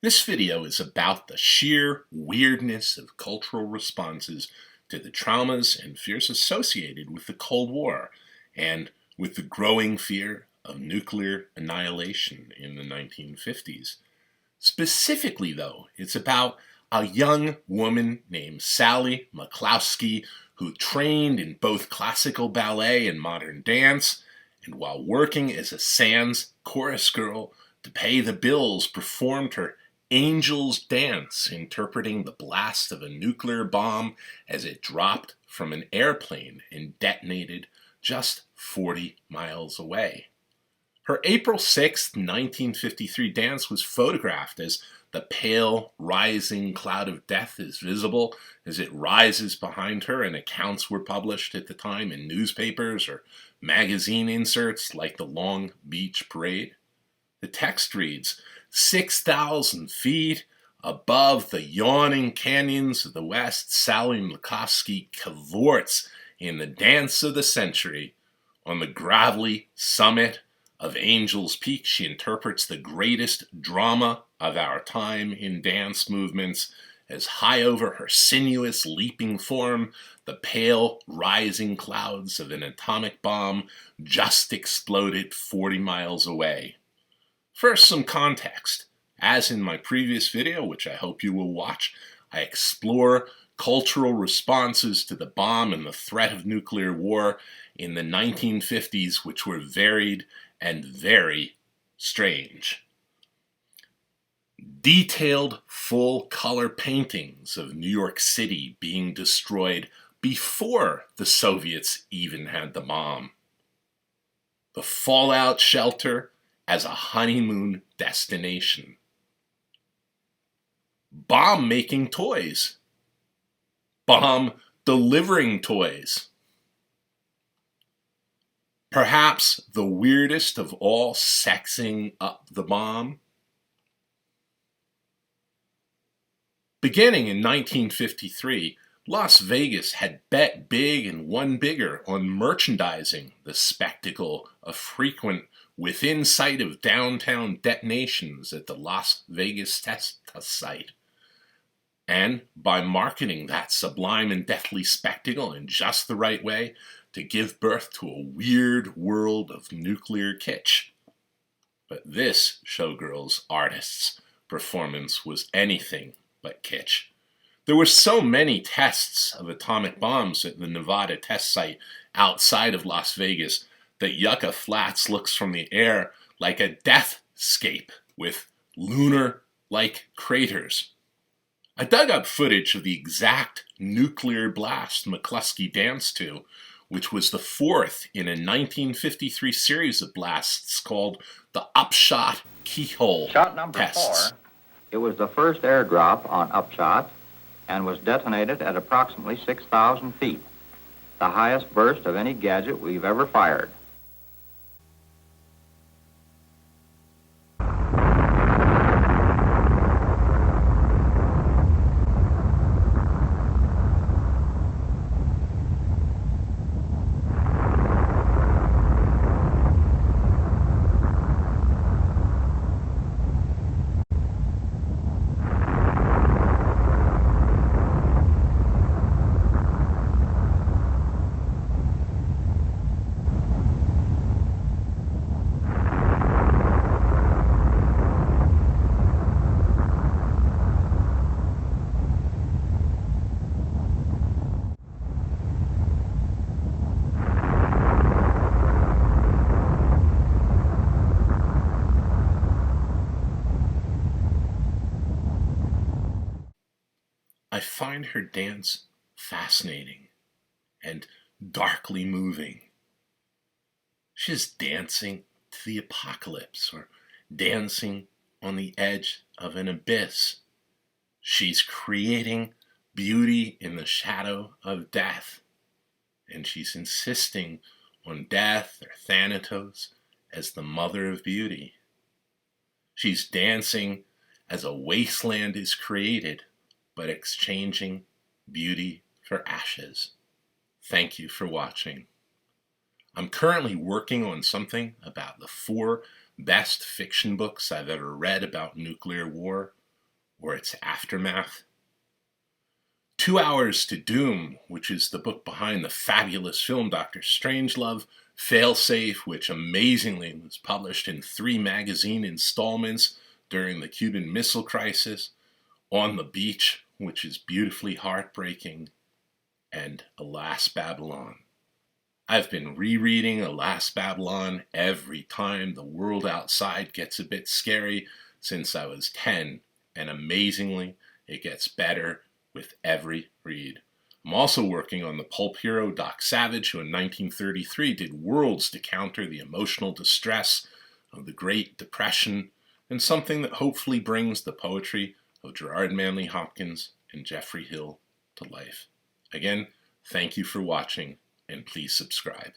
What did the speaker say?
This video is about the sheer weirdness of cultural responses to the traumas and fears associated with the Cold War and with the growing fear of nuclear annihilation in the 1950s. Specifically, though, it's about a young woman named Sally McCloskey who trained in both classical ballet and modern dance, and while working as a Sands chorus girl to pay the bills, performed her Angel's Dance, interpreting the blast of a nuclear bomb as it dropped from an airplane and detonated just 40 miles away. Her April 6, 1953 dance was photographed as the pale, rising cloud of death is visible as it rises behind her, and accounts were published at the time in newspapers or magazine inserts like the Long Beach Parade. The text reads, 6,000 feet above the yawning canyons of the West, Sally McCloskey cavorts in the dance of the century. On the gravelly summit of Angel's Peak, she interprets the greatest drama of our time in dance movements as high over her sinuous leaping form, the pale rising clouds of an atomic bomb just exploded 40 miles away. First, some context. As in my previous video, which I hope you will watch, I explore cultural responses to the bomb and the threat of nuclear war in the 1950s, which were varied and very strange. Detailed full-color paintings of New York City being destroyed before the Soviets even had the bomb. The fallout shelter as a honeymoon destination. Bomb-making toys. Bomb-delivering toys. Perhaps the weirdest of all, sexing up the bomb. Beginning in 1953, Las Vegas had bet big and won bigger on merchandising the spectacle of frequent within sight of downtown detonations at the Las Vegas test site. And by marketing that sublime and deathly spectacle in just the right way to give birth to a weird world of nuclear kitsch. But this showgirl's artist's performance was anything but kitsch. There were so many tests of atomic bombs at the Nevada test site outside of Las Vegas that Yucca Flats looks from the air like a deathscape with lunar-like craters. I dug up footage of the exact nuclear blast McCloskey danced to, which was the fourth in a 1953 series of blasts called the Upshot-Knothole Shot number tests. 4, it was the first airdrop on Upshot and was detonated at approximately 6,000 feet, the highest burst of any gadget we've ever fired. I find her dance fascinating and darkly moving. She's dancing to the apocalypse or dancing on the edge of an abyss. She's creating beauty in the shadow of death, and she's insisting on death or Thanatos as the mother of beauty. She's dancing as a wasteland is created, but exchanging beauty for ashes. Thank you for watching. I'm currently working on something about the 4 best fiction books I've ever read about nuclear war. or its aftermath. 2 Hours to Doom, which is the book behind the fabulous film Dr. Strangelove. Failsafe, which amazingly was published in 3 magazine installments during the Cuban Missile Crisis. On the Beach, which is beautifully heartbreaking. And Alas, Babylon. I've been rereading Alas, Babylon every time the world outside gets a bit scary since I was 10, and amazingly, it gets better with every read. I'm also working on the pulp hero Doc Savage, who in 1933 did worlds to counter the emotional distress of the Great Depression, and something that hopefully brings the poetry of Gerard Manley Hopkins and Geoffrey Hill to life. Again, thank you for watching, and please subscribe.